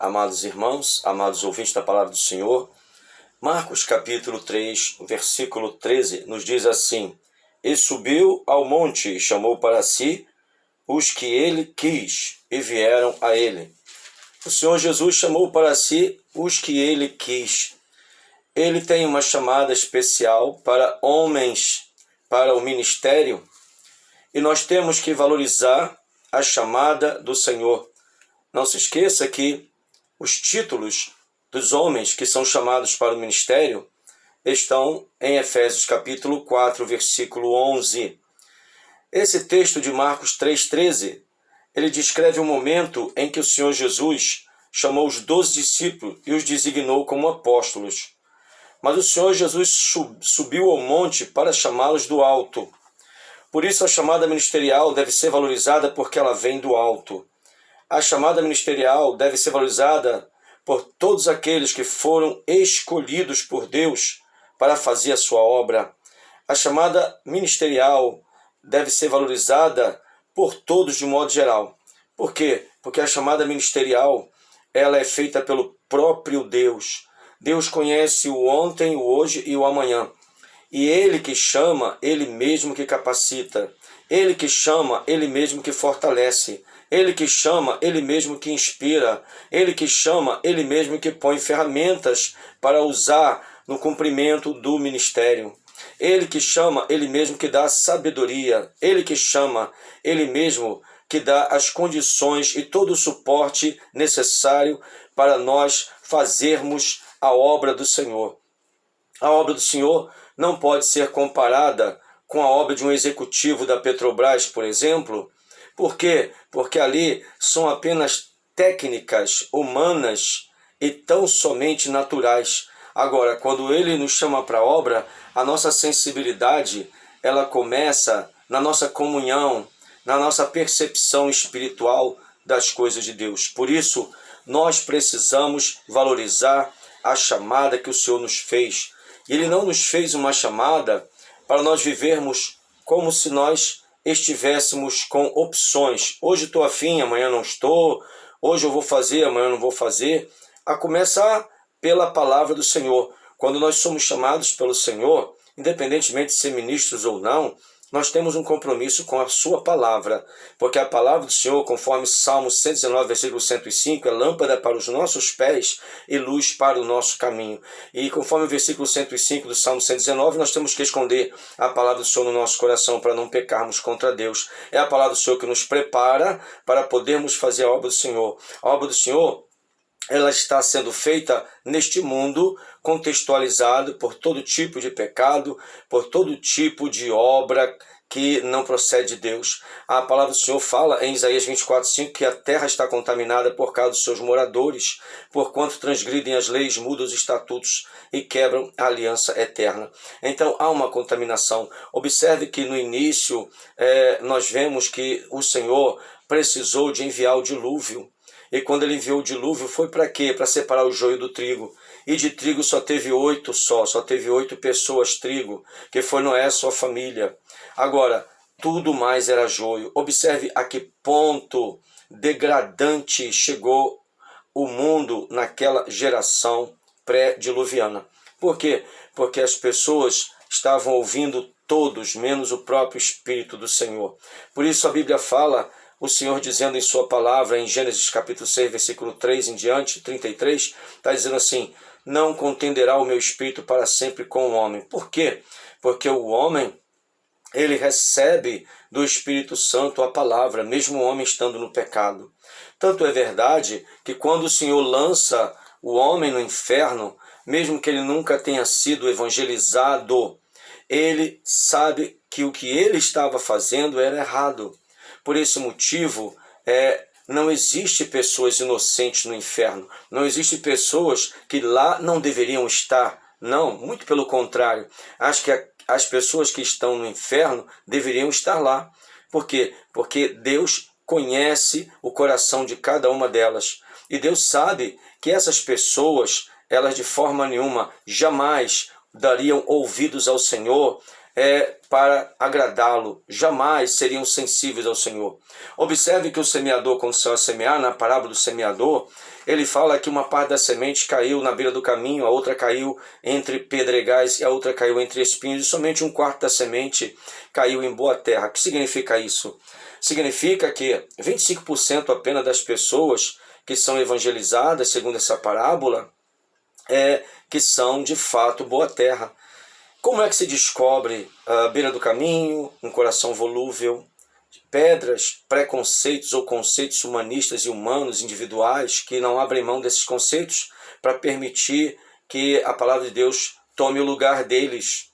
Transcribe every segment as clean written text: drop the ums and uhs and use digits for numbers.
Amados irmãos, amados ouvintes da palavra do Senhor, Marcos capítulo 3, versículo 13, nos diz assim: E subiu ao monte e chamou para si os que ele quis, e vieram a ele. O Senhor Jesus chamou para si os que ele quis. Ele tem uma chamada especial para homens, para o ministério, e nós temos que valorizar a chamada do Senhor. Não se esqueça que os títulos dos homens que são chamados para o ministério estão em Efésios capítulo 4, versículo 11. Esse texto de Marcos 3,13, ele descreve o momento em que o Senhor Jesus chamou os 12 discípulos e os designou como apóstolos. Mas o Senhor Jesus subiu ao monte para chamá-los do alto. Por isso a chamada ministerial deve ser valorizada porque ela vem do alto. A chamada ministerial deve ser valorizada por todos aqueles que foram escolhidos por Deus para fazer a sua obra. A chamada ministerial deve ser valorizada por todos de modo geral. Por quê? Porque a chamada ministerial ela é feita pelo próprio Deus. Deus conhece o ontem, o hoje e o amanhã. E Ele que chama, Ele mesmo que capacita. Ele que chama, Ele mesmo que fortalece. Ele que chama, Ele mesmo que inspira. Ele que chama, Ele mesmo que põe ferramentas para usar no cumprimento do ministério. Ele que chama, Ele mesmo que dá sabedoria. Ele que chama, Ele mesmo que dá as condições e todo o suporte necessário para nós fazermos a obra do Senhor. A obra do Senhor não pode ser comparada com a obra de um executivo da Petrobras, por exemplo. Por quê? Porque ali são apenas técnicas humanas e tão somente naturais. Agora, quando ele nos chama para a obra, a nossa sensibilidade, ela começa na nossa comunhão, na nossa percepção espiritual das coisas de Deus. Por isso, nós precisamos valorizar a chamada que o Senhor nos fez. Ele não nos fez uma chamada para nós vivermos como se nós estivéssemos com opções. Hoje estou afim, amanhã não estou. Hoje eu vou fazer, amanhã não vou fazer. A começar pela palavra do Senhor. Quando nós somos chamados pelo Senhor, independentemente de ser ministros ou não, nós temos um compromisso com a sua palavra, porque a palavra do Senhor, conforme Salmo 119, versículo 105, é lâmpada para os nossos pés e luz para o nosso caminho. E conforme o versículo 105 do Salmo 119, nós temos que esconder a palavra do Senhor no nosso coração para não pecarmos contra Deus. É a palavra do Senhor que nos prepara para podermos fazer a obra do Senhor. A obra do Senhor, ela está sendo feita neste mundo, contextualizado por todo tipo de pecado, por todo tipo de obra que não procede de Deus. A palavra do Senhor fala em Isaías 24:5 que a terra está contaminada por causa dos seus moradores, porquanto transgridem as leis, mudam os estatutos e quebram a aliança eterna. Então há uma contaminação. Observe que no início nós vemos que o Senhor precisou de enviar o dilúvio. E quando ele enviou o dilúvio, foi para quê? Para separar o joio do trigo. E de trigo só teve 8 só teve 8 pessoas trigo, que foi Noé, sua família. Agora, tudo mais era joio. Observe a que ponto degradante chegou o mundo naquela geração pré-diluviana. Por quê? Porque as pessoas estavam ouvindo todos, menos o próprio Espírito do Senhor. Por isso a Bíblia fala, o Senhor dizendo em sua palavra, em Gênesis capítulo 6, versículo 3 em diante, 33, está dizendo assim: não contenderá o meu espírito para sempre com o homem. Por quê? Porque o homem, ele recebe do Espírito Santo a palavra, mesmo o homem estando no pecado. Tanto é verdade que quando o Senhor lança o homem no inferno, mesmo que ele nunca tenha sido evangelizado, ele sabe que o que ele estava fazendo era errado. Por esse motivo, não existe pessoas inocentes no inferno. Não existe pessoas que lá não deveriam estar. Não, muito pelo contrário. Acho que as pessoas que estão no inferno deveriam estar lá. Por quê? Porque Deus conhece o coração de cada uma delas. E Deus sabe que essas pessoas, elas de forma nenhuma, jamais dariam ouvidos ao Senhor, para agradá-lo, jamais seriam sensíveis ao Senhor. Observe que o semeador, quando saiu a semear, na parábola do semeador, ele fala que uma parte da semente caiu na beira do caminho, a outra caiu entre pedregais e a outra caiu entre espinhos, e somente um quarto da semente caiu em boa terra. O que significa isso? Significa que 25% apenas das pessoas que são evangelizadas, segundo essa parábola, que são de fato boa terra. Como é que se descobre a beira do caminho, um coração volúvel, pedras, preconceitos ou conceitos humanistas e humanos individuais que não abrem mão desses conceitos para permitir que a palavra de Deus tome o lugar deles?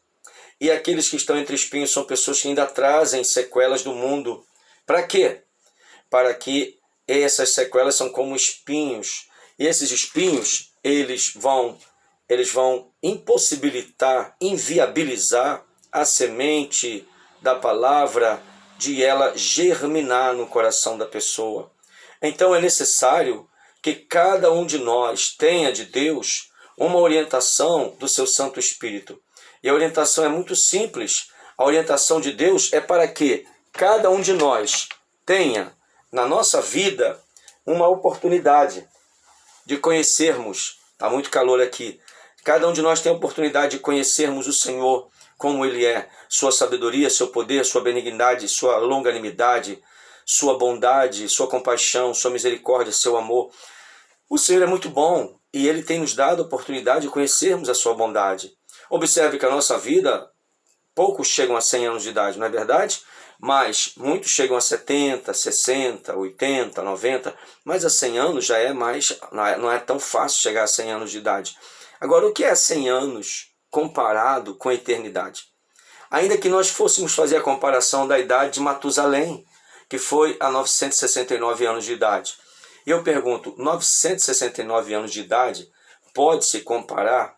E aqueles que estão entre espinhos são pessoas que ainda trazem sequelas do mundo. Para quê? Para que essas sequelas são como espinhos. E esses espinhos, eles vão impossibilitar, inviabilizar a semente da palavra de ela germinar no coração da pessoa. Então é necessário que cada um de nós tenha de Deus uma orientação do seu Santo Espírito. E a orientação é muito simples. A orientação de Deus é para que cada um de nós tenha na nossa vida uma oportunidade de conhecermos. Está muito calor aqui. Cada um de nós tem a oportunidade de conhecermos o Senhor como Ele é, sua sabedoria, seu poder, sua benignidade, sua longanimidade, sua bondade, sua compaixão, sua misericórdia, seu amor. O Senhor é muito bom e Ele tem nos dado a oportunidade de conhecermos a sua bondade. Observe que a nossa vida, poucos chegam a 100 anos de idade, não é verdade? Mas muitos chegam a 70, 60, 80, 90, mas a 100 anos já não é tão fácil chegar a 100 anos de idade. Agora, o que é 100 anos comparado com a eternidade? Ainda que nós fôssemos fazer a comparação da idade de Matusalém, que foi a 969 anos de idade. E eu pergunto, 969 anos de idade pode se comparar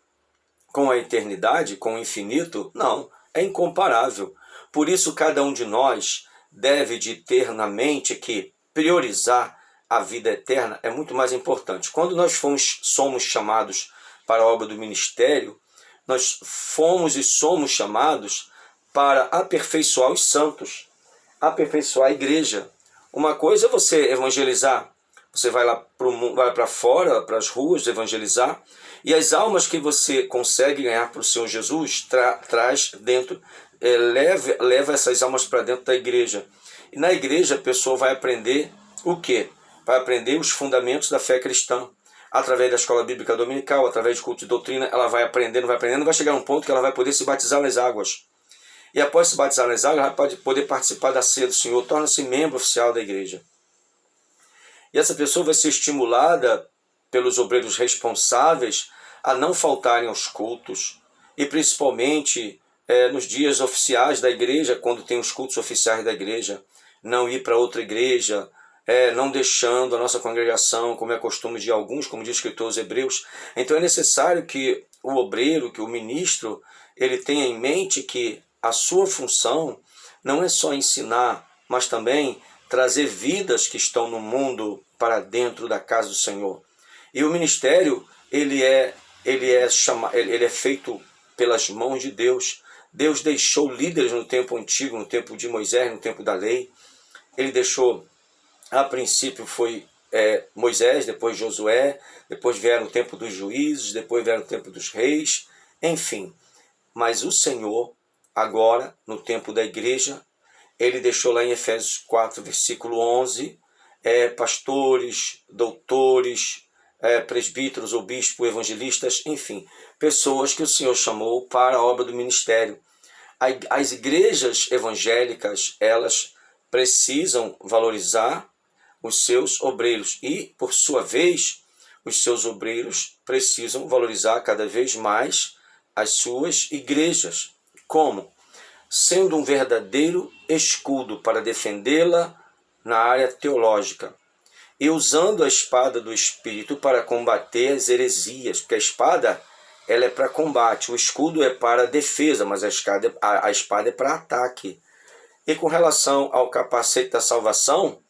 com a eternidade, com o infinito? Não, é incomparável. Por isso, cada um de nós deve de ter na mente que priorizar a vida eterna é muito mais importante. Quando nós somos chamados para a obra do ministério, nós fomos e somos chamados para aperfeiçoar os santos, aperfeiçoar a igreja. Uma coisa é você evangelizar, você vai lá para fora, para as ruas evangelizar, e as almas que você consegue ganhar para o Senhor Jesus, traz dentro, leva essas almas para dentro da igreja. E na igreja a pessoa vai aprender o quê? Vai aprender os fundamentos da fé cristã. Através da escola bíblica dominical, através de culto de doutrina, ela vai aprendendo, vai chegar a um ponto que ela vai poder se batizar nas águas. E após se batizar nas águas, ela vai poder participar da ceia do Senhor, torna-se membro oficial da igreja. E essa pessoa vai ser estimulada pelos obreiros responsáveis a não faltarem aos cultos, e principalmente nos dias oficiais da igreja, quando tem os cultos oficiais da igreja, não ir para outra igreja, não deixando a nossa congregação, como é costume de alguns, como diz o escritor aos Hebreus. Então é necessário que o obreiro, que o ministro, ele tenha em mente que a sua função não é só ensinar, mas também trazer vidas que estão no mundo para dentro da casa do Senhor. E o ministério, ele é feito pelas mãos de Deus. Deus deixou líderes no tempo antigo, no tempo de Moisés, no tempo da lei. Ele deixou, a princípio foi Moisés, depois Josué, depois vieram o tempo dos juízes, depois vieram o tempo dos reis, enfim. Mas o Senhor, agora, no tempo da igreja, ele deixou lá em Efésios 4, versículo 11, pastores, doutores, presbíteros ou bispos, evangelistas, enfim, pessoas que o Senhor chamou para a obra do ministério. As igrejas evangélicas, elas precisam valorizar os seus obreiros e, por sua vez, os seus obreiros precisam valorizar cada vez mais as suas igrejas. Como? Sendo um verdadeiro escudo para defendê-la na área teológica e usando a espada do Espírito para combater as heresias, porque a espada ela é para combate, o escudo é para defesa, mas a espada é para ataque. E com relação ao capacete da salvação,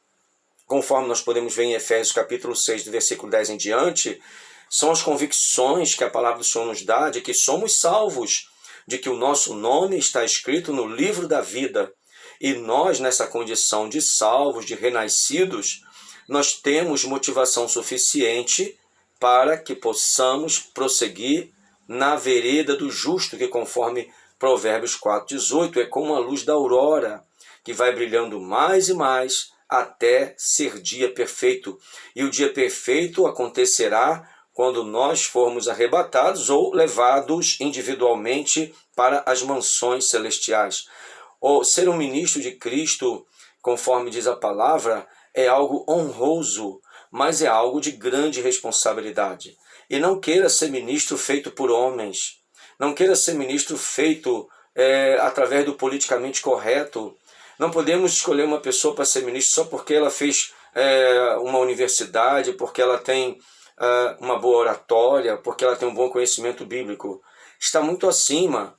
conforme nós podemos ver em Efésios capítulo 6, do versículo 10 em diante, são as convicções que a palavra do Senhor nos dá de que somos salvos de que o nosso nome está escrito no livro da vida. E nós, nessa condição de salvos, de renascidos, nós temos motivação suficiente para que possamos prosseguir na vereda do justo, que conforme Provérbios 4,18, é como a luz da aurora, que vai brilhando mais e mais até ser dia perfeito. E o dia perfeito acontecerá quando nós formos arrebatados ou levados individualmente para as mansões celestiais. Ou ser um ministro de Cristo, conforme diz a palavra, é algo honroso, mas é algo de grande responsabilidade. E não queira ser ministro feito por homens. Não queira ser ministro feito através do politicamente correto. Não podemos escolher uma pessoa para ser ministro só porque ela fez uma universidade, porque ela tem uma boa oratória, porque ela tem um bom conhecimento bíblico. Está muito acima.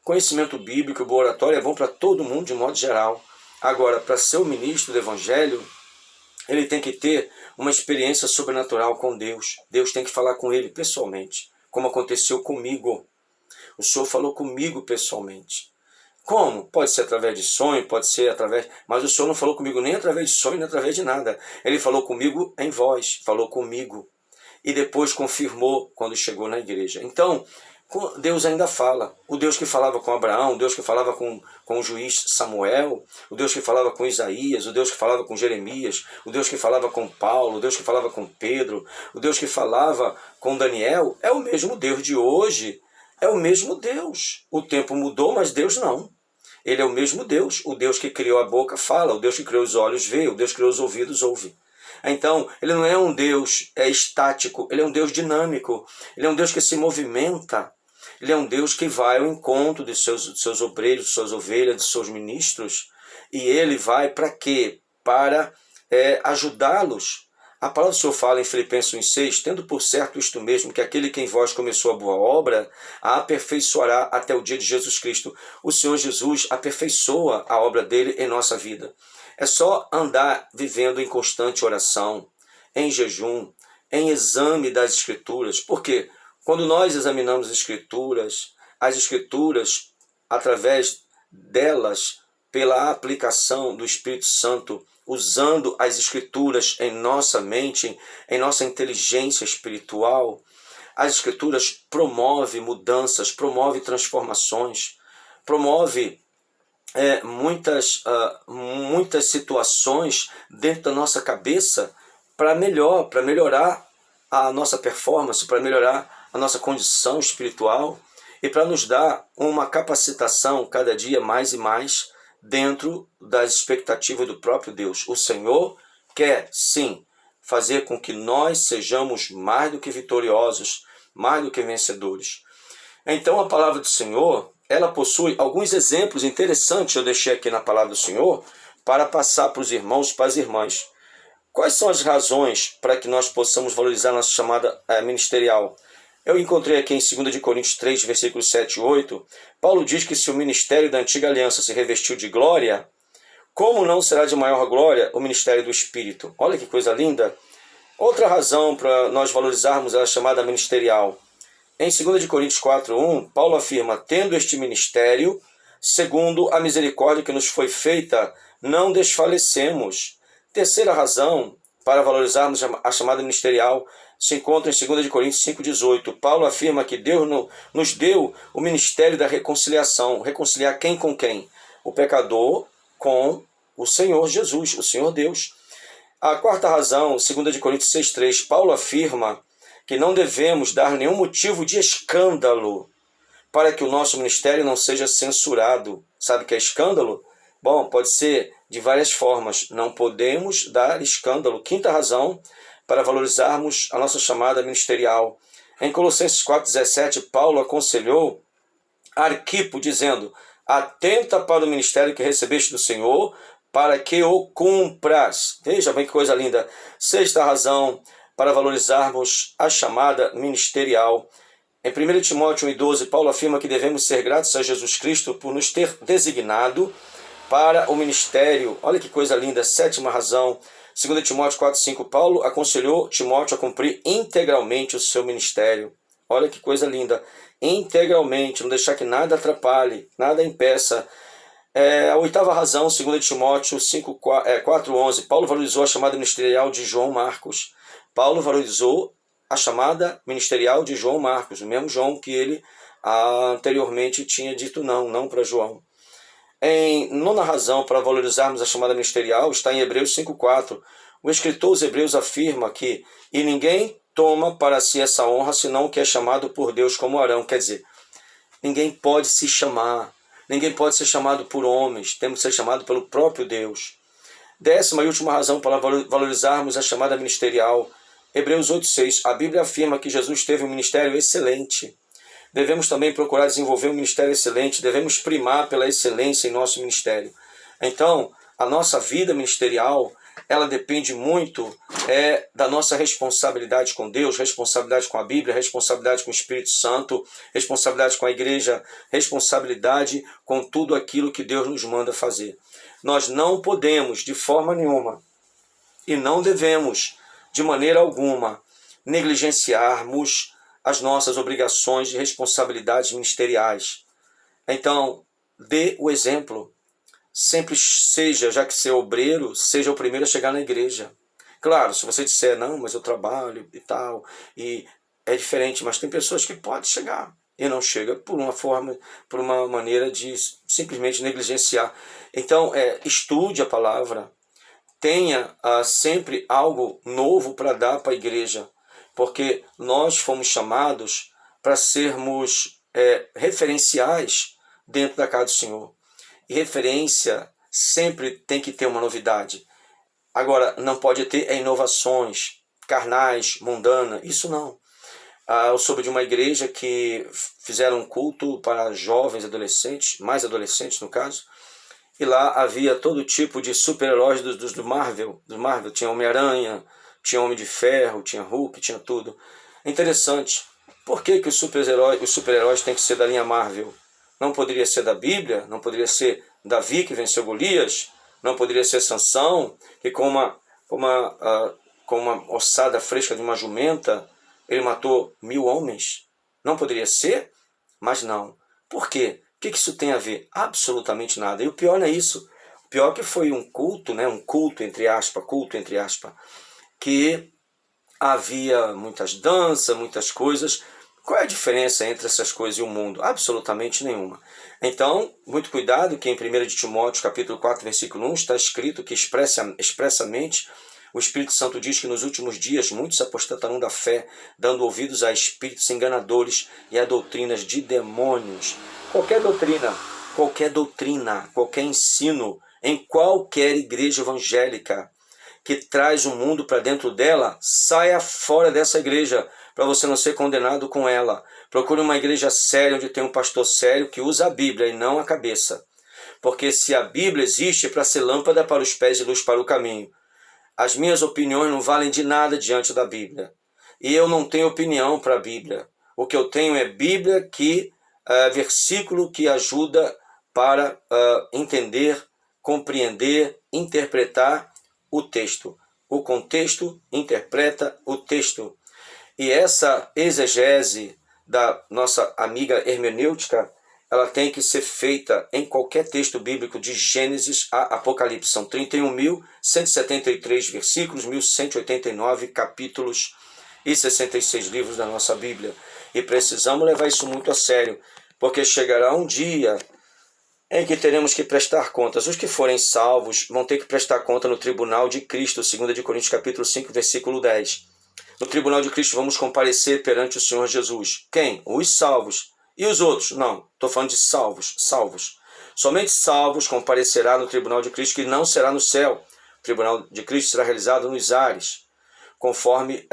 Conhecimento bíblico, boa oratória é bom para todo mundo de modo geral. Agora, para ser o ministro do Evangelho, ele tem que ter uma experiência sobrenatural com Deus. Deus tem que falar com ele pessoalmente, como aconteceu comigo. O Senhor falou comigo pessoalmente. Como? Pode ser através de sonho, pode ser através... Mas o Senhor não falou comigo nem através de sonho, nem através de nada. Ele falou comigo em voz, falou comigo. E depois confirmou quando chegou na igreja. Então, Deus ainda fala. O Deus que falava com Abraão, o Deus que falava com o juiz Samuel, o Deus que falava com Isaías, o Deus que falava com Jeremias, o Deus que falava com Paulo, o Deus que falava com Pedro, o Deus que falava com Daniel, é o mesmo Deus de hoje. É o mesmo Deus. O tempo mudou, mas Deus não. Ele é o mesmo Deus. O Deus que criou a boca fala, o Deus que criou os olhos vê, o Deus que criou os ouvidos ouve. Então, ele não é um Deus estático, ele é um Deus dinâmico, ele é um Deus que se movimenta. Ele é um Deus que vai ao encontro de seus obreiros, de suas ovelhas, de seus ministros. E ele vai para quê? Para ajudá-los. A palavra do Senhor fala em Filipenses 1,6, tendo por certo isto mesmo, que aquele que em vós começou a boa obra, a aperfeiçoará até o dia de Jesus Cristo. O Senhor Jesus aperfeiçoa a obra dele em nossa vida. É só andar vivendo em constante oração, em jejum, em exame das Escrituras. Por quê? Quando nós examinamos as Escrituras, através delas, pela aplicação do Espírito Santo, usando as Escrituras em nossa mente, em nossa inteligência espiritual, as Escrituras promovem mudanças, promovem transformações, promovem muitas situações dentro da nossa cabeça para melhorar a nossa performance, para melhorar a nossa condição espiritual e para nos dar uma capacitação cada dia mais e mais dentro das expectativas do próprio Deus. O Senhor quer, sim, fazer com que nós sejamos mais do que vitoriosos, mais do que vencedores. Então a palavra do Senhor, ela possui alguns exemplos interessantes, eu deixei aqui na palavra do Senhor, para passar para os irmãos, para as irmãs. Quais são as razões para que nós possamos valorizar a nossa chamada ministerial? Eu encontrei aqui em 2 Coríntios 3, versículos 7 e 8, Paulo diz que se o ministério da antiga aliança se revestiu de glória, como não será de maior glória o ministério do Espírito? Olha que coisa linda! Outra razão para nós valorizarmos a chamada ministerial. Em 2 Coríntios 4, 1, Paulo afirma, tendo este ministério, segundo a misericórdia que nos foi feita, não desfalecemos. Terceira razão para valorizarmos a chamada ministerial se encontra em 2 Coríntios 5,18. Paulo afirma que Deus nos deu o ministério da reconciliação. Reconciliar quem com quem? O pecador com o Senhor Jesus, o Senhor Deus. A quarta razão, 2 Coríntios 6,3, Paulo afirma que não devemos dar nenhum motivo de escândalo para que o nosso ministério não seja censurado. Sabe o que é escândalo? Bom, pode ser de várias formas. Não podemos dar escândalo. Quinta razão para valorizarmos a nossa chamada ministerial. Em Colossenses 4,17, Paulo aconselhou Arquipo, dizendo, atenta para o ministério que recebeste do Senhor, para que o cumpras. Veja bem que coisa linda. Sexta razão para valorizarmos a chamada ministerial. Em 1 Timóteo 1,12, Paulo afirma que devemos ser gratos a Jesus Cristo por nos ter designado para o ministério. Olha que coisa linda. Sétima razão, 2 Timóteo 4,5, Paulo aconselhou Timóteo a cumprir integralmente o seu ministério. olha que coisa linda, integralmente, não deixar que nada atrapalhe, nada impeça. A oitava razão, 2 Timóteo 4:11, Paulo valorizou a chamada ministerial de João Marcos. Paulo valorizou a chamada ministerial de João Marcos, o mesmo João que ele anteriormente tinha dito não para João. Em nona razão, para valorizarmos a chamada ministerial, está em Hebreus 5:4. O escritor aos Hebreus afirma que e ninguém toma para si essa honra, senão o que é chamado por Deus como Arão. Quer dizer, ninguém pode se chamar, ninguém pode ser chamado por homens, temos que ser chamado pelo próprio Deus. Décima e última razão para valorizarmos a chamada ministerial, Hebreus 8:6. A Bíblia afirma que Jesus teve um ministério excelente. Devemos também procurar desenvolver um ministério excelente, devemos primar pela excelência em nosso ministério. Então, a nossa vida ministerial, ela depende muito da nossa responsabilidade com Deus, responsabilidade com a Bíblia, responsabilidade com o Espírito Santo, responsabilidade com a igreja, responsabilidade com tudo aquilo que Deus nos manda fazer. Nós não podemos, de forma nenhuma, e não devemos, de maneira alguma, negligenciarmos as nossas obrigações e responsabilidades ministeriais. Então, dê o exemplo. Sempre seja, já que ser obreiro, seja o primeiro a chegar na igreja. Claro, se você disser, não, mas eu trabalho e tal, e é diferente, mas tem pessoas que podem chegar e não chega por uma maneira de simplesmente negligenciar. Então, estude a palavra, tenha sempre algo novo para dar para a igreja, porque nós fomos chamados para sermos referenciais dentro da casa do Senhor. E referência sempre tem que ter uma novidade. Agora, não pode ter inovações carnais, mundanas, isso não. Eu soube de uma igreja que fizeram um culto para jovens, adolescentes, mais adolescentes no caso, e lá havia todo tipo de super-heróis do Marvel. Tinha Homem-Aranha, tinha Homem de Ferro, tinha Hulk, tinha tudo. Interessante. Por que os super-heróis têm que ser da linha Marvel? Não poderia ser da Bíblia? Não poderia ser Davi que venceu Golias? Não poderia ser Sansão, que com uma ossada fresca de uma jumenta, ele matou 1000 homens? Não poderia ser? Mas não. Por quê? O que isso tem a ver? Absolutamente nada. E o pior não é isso. O pior é que foi um culto, um culto entre aspas, que havia muitas danças, muitas coisas. Qual é a diferença entre essas coisas e o mundo? Absolutamente nenhuma. Então, muito cuidado que em 1 Timóteo capítulo 4, versículo 1, está escrito que expressamente o Espírito Santo diz que nos últimos dias muitos apostatarão da fé, dando ouvidos a espíritos enganadores e a doutrinas de demônios. Qualquer doutrina, qualquer ensino em qualquer igreja evangélica que traz o mundo para dentro dela, saia fora dessa igreja, para você não ser condenado com ela. Procure uma igreja séria, onde tem um pastor sério que usa a Bíblia e não a cabeça. Porque se a Bíblia existe, é para ser lâmpada para os pés e luz para o caminho. As minhas opiniões não valem de nada diante da Bíblia. E eu não tenho opinião para a Bíblia. O que eu tenho é Bíblia versículo que ajuda para entender, compreender, interpretar o texto. O contexto interpreta o texto. E essa exegese da nossa amiga hermenêutica, ela tem que ser feita em qualquer texto bíblico de Gênesis a Apocalipse. São 31.173 versículos, 1.189 capítulos e 66 livros da nossa Bíblia. E precisamos levar isso muito a sério, porque chegará um dia em que teremos que prestar contas. Os que forem salvos vão ter que prestar conta no tribunal de Cristo, 2 Coríntios capítulo 5, versículo 10. No tribunal de Cristo vamos comparecer perante o Senhor Jesus. Quem? Os salvos. E os outros? Não, estou falando de salvos. Somente salvos comparecerá no tribunal de Cristo, que não será no céu. O tribunal de Cristo será realizado nos ares, conforme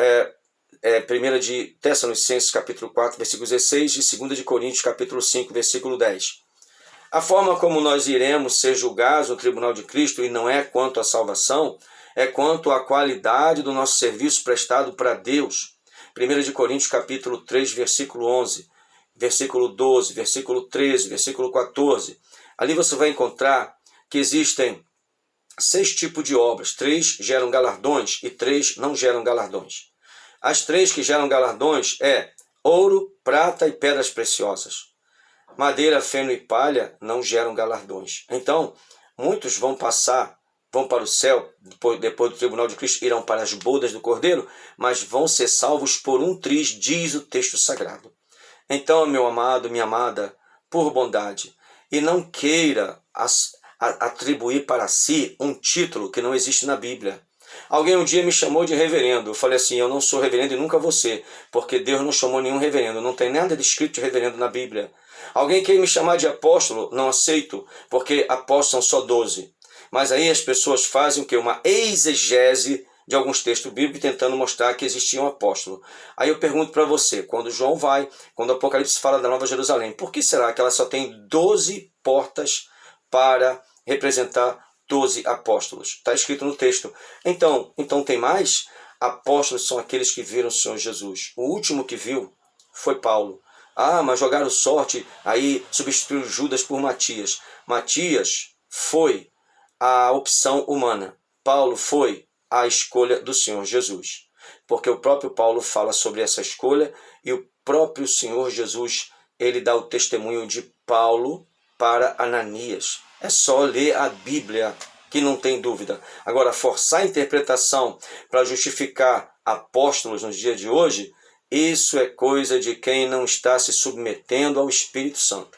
1 de Tessalonicenses capítulo 4, versículo 16 e 2 de Coríntios capítulo 5, versículo 10. A forma como nós iremos ser julgados no tribunal de Cristo, e não é quanto à salvação, é quanto à qualidade do nosso serviço prestado para Deus. 1 de Coríntios capítulo 3, versículo 11, versículo 12, versículo 13, versículo 14. Ali você vai encontrar que existem 6 tipos de obras. 3 geram galardões e 3 não geram galardões. As 3 que geram galardões Ouro, prata e pedras preciosas. Madeira, feno e palha não geram galardões. Então, muitos vão para o céu, depois do tribunal de Cristo, irão para as bodas do Cordeiro, mas vão ser salvos por um triz, diz o texto sagrado. Então, meu amado, minha amada, por bondade, e não queira atribuir para si um título que não existe na Bíblia. Alguém um dia me chamou de reverendo. Eu falei assim, eu não sou reverendo e nunca vou ser, porque Deus não chamou nenhum reverendo. Não tem nada descrito de reverendo na Bíblia. Alguém quer me chamar de apóstolo? Não aceito, porque apóstolos são só 12. Mas aí as pessoas fazem o quê? Uma exegese de alguns textos bíblicos tentando mostrar que existia um apóstolo. Aí eu pergunto para você, quando o Apocalipse fala da Nova Jerusalém, por que será que ela só tem 12 portas para representar 12 apóstolos? Está escrito no texto. Então tem mais? Apóstolos são aqueles que viram o Senhor Jesus. O último que viu foi Paulo. Ah, mas jogaram sorte, aí substituíram Judas por Matias. Matias foi a opção humana. Paulo foi a escolha do Senhor Jesus. Porque o próprio Paulo fala sobre essa escolha e o próprio Senhor Jesus, ele dá o testemunho de Paulo para Ananias. É só ler a Bíblia que não tem dúvida. Agora, forçar a interpretação para justificar apóstolos nos dias de hoje, isso é coisa de quem não está se submetendo ao Espírito Santo.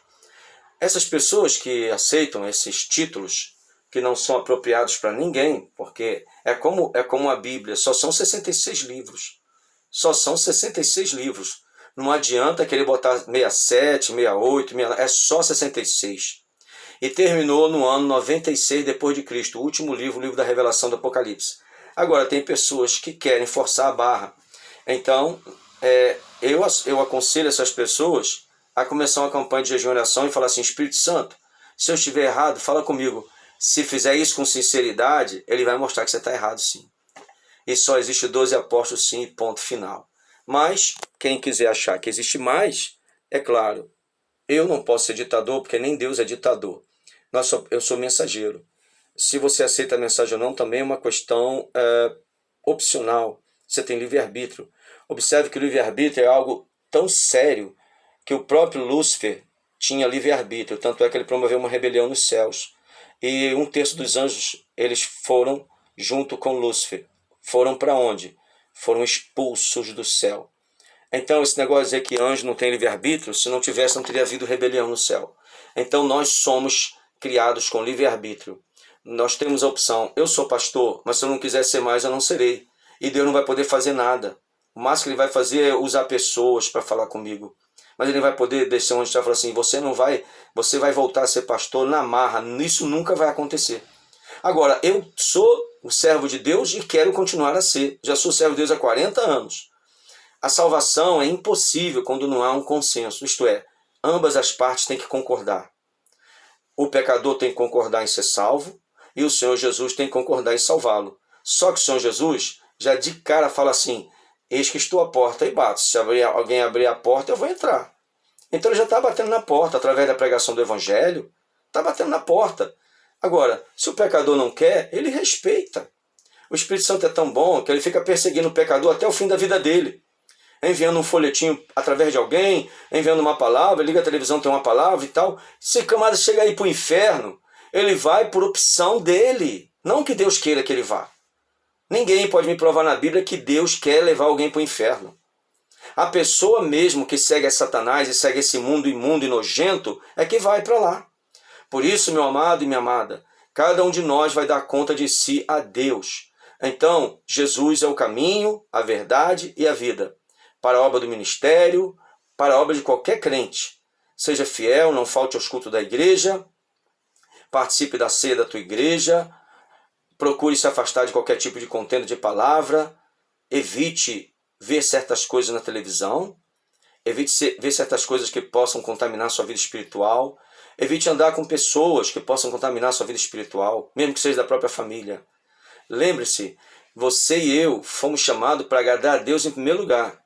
Essas pessoas que aceitam esses títulos, que não são apropriados para ninguém, porque é como a Bíblia, só são 66 livros. Só são 66 livros. Não adianta querer botar 67, 68, é só 66. E terminou no ano 96 depois de Cristo, o último livro, o livro da revelação do Apocalipse. Agora, tem pessoas que querem forçar a barra. Então, eu aconselho essas pessoas a começar uma campanha de jejum e oração e falar assim, Espírito Santo, se eu estiver errado, fala comigo. Se fizer isso com sinceridade, ele vai mostrar que você está errado sim. E só existe 12 apóstolos sim, ponto final. Mas, quem quiser achar que existe mais, é claro, eu não posso ser ditador, porque nem Deus é ditador. Eu sou mensageiro. Se você aceita a mensagem ou não, também é uma questão opcional. Você tem livre-arbítrio. Observe que o livre-arbítrio é algo tão sério que o próprio Lúcifer tinha livre-arbítrio. Tanto é que ele promoveu uma rebelião nos céus. E um terço dos anjos, eles foram junto com Lúcifer. Foram para onde? Foram expulsos do céu. Então, esse negócio de dizer que anjo não tem livre-arbítrio, se não tivesse, não teria havido rebelião no céu. Então, nós somos criados com livre-arbítrio. Nós temos a opção, eu sou pastor, mas se eu não quiser ser mais, eu não serei. E Deus não vai poder fazer nada. O máximo que ele vai fazer é usar pessoas para falar comigo. Mas ele vai poder descer onde está e falar assim, você vai voltar a ser pastor na marra. Isso nunca vai acontecer. Agora, eu sou o servo de Deus e quero continuar a ser. Já sou servo de Deus há 40 anos. A salvação é impossível quando não há um consenso. Isto é, ambas as partes têm que concordar. O pecador tem que concordar em ser salvo e o Senhor Jesus tem que concordar em salvá-lo. Só que o Senhor Jesus já de cara fala assim, eis que estou à porta e bato. Se alguém abrir a porta, eu vou entrar. Então ele já está batendo na porta, através da pregação do Evangelho, está batendo na porta. Agora, se o pecador não quer, ele respeita. O Espírito Santo é tão bom que ele fica perseguindo o pecador até o fim da vida dele. Enviando um folhetinho através de alguém, enviando uma palavra, liga a televisão, tem uma palavra e tal. Se o camarada chega aí para o inferno, ele vai por opção dele. Não que Deus queira que ele vá. Ninguém pode me provar na Bíblia que Deus quer levar alguém para o inferno. A pessoa mesmo que segue a Satanás e segue esse mundo imundo e nojento é que vai para lá. Por isso, meu amado e minha amada, cada um de nós vai dar conta de si a Deus. Então, Jesus é o caminho, a verdade e a vida. Para a obra do ministério, para a obra de qualquer crente. Seja fiel, não falte aos cultos da igreja, participe da ceia da tua igreja, procure se afastar de qualquer tipo de contenda de palavra, evite ver certas coisas na televisão, evite ver certas coisas que possam contaminar sua vida espiritual, evite andar com pessoas que possam contaminar sua vida espiritual, mesmo que seja da própria família. Lembre-se, você e eu fomos chamados para agradar a Deus em primeiro lugar.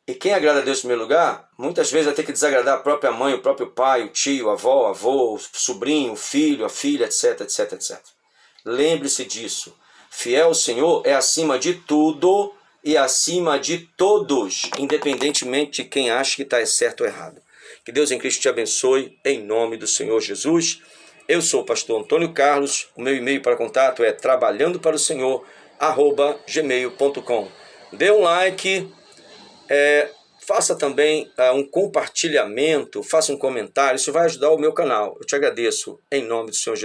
E quem agrada a Deus em primeiro lugar, muitas vezes vai ter que desagradar a própria mãe, o próprio pai, o tio, a avó, o avô, o sobrinho, o filho, a filha, etc, etc. Lembre-se disso. Fiel ao Senhor é acima de tudo e acima de todos, independentemente de quem acha que está certo ou errado. Que Deus em Cristo te abençoe, em nome do Senhor Jesus. Eu sou o pastor Antônio Carlos, o meu e-mail para contato é trabalhandoparosenhor@gmail.com. Dê um like, faça também um compartilhamento, faça um comentário, isso vai ajudar o meu canal. Eu te agradeço, em nome do Senhor Jesus.